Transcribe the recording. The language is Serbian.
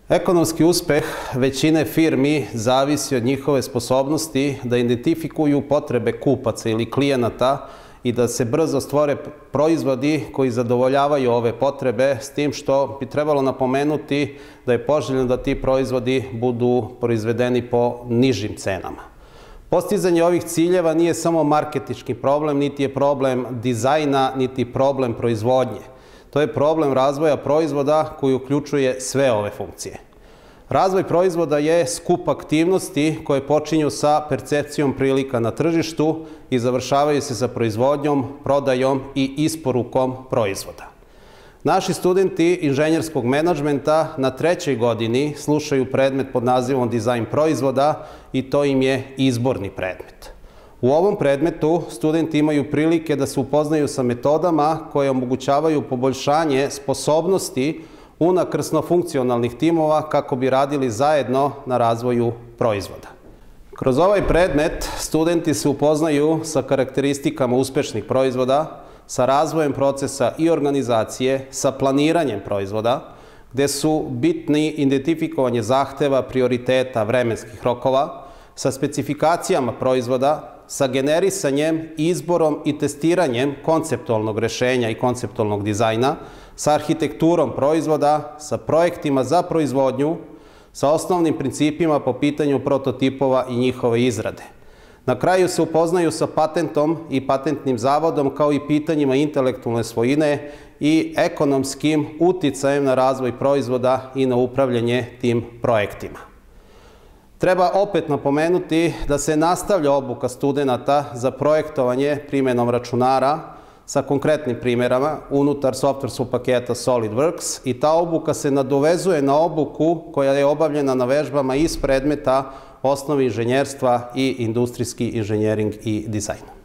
Ekonomski uspeh većine firmi zavisi od njihove sposobnosti da identifikuju potrebe kupaca ili klijenata i da se brzo stvore proizvodi koji zadovoljavaju ove potrebe, s tim što bi trebalo napomenuti da je poželjno da ti proizvodi budu proizvedeni po nižim cenama. Postizanje ovih ciljeva nije samo marketinški problem, niti je problem dizajna, niti problem proizvodnje. To je problem razvoja proizvoda koji uključuje sve ove funkcije. Razvoj proizvoda je skup aktivnosti koje počinju sa percepcijom prilika na tržištu i završavaju se sa proizvodnjom, prodajom i isporukom proizvoda. Naši studenti inženjerskog menadžmenta na 3. godini slušaju predmet pod nazivom dizajn proizvoda i to im je izborni predmet. U ovom predmetu studenti imaju prilike da se upoznaju sa metodama koje omogućavaju poboljšanje sposobnosti unakrsno-funkcionalnih timova kako bi radili zajedno na razvoju proizvoda. Kroz ovaj predmet studenti se upoznaju sa karakteristikama uspešnih proizvoda, sa razvojem procesa i organizacije, sa planiranjem proizvoda, gde su bitni identifikovanje zahteva, prioriteta, vremenskih rokova, sa specifikacijama proizvoda, sa generisanjem, izborom i testiranjem konceptualnog rešenja i konceptualnog dizajna, sa arhitekturom proizvoda, sa projektima za proizvodnju, sa osnovnim principima po pitanju prototipova i njihove izrade. Na kraju se upoznaju sa patentom i patentnim zavodom kao i pitanjima intelektualne svojine i ekonomskim uticajem na razvoj proizvoda i na upravljanje tim projektima. Treba opet napomenuti da se nastavlja obuka studenata za projektovanje primenom računara sa konkretnim primjerama unutar softverskog paketa SolidWorks i ta obuka se nadovezuje na obuku koja je obavljena na vežbama iz predmeta osnovi inženjerstva i industrijski inženjering i dizajn.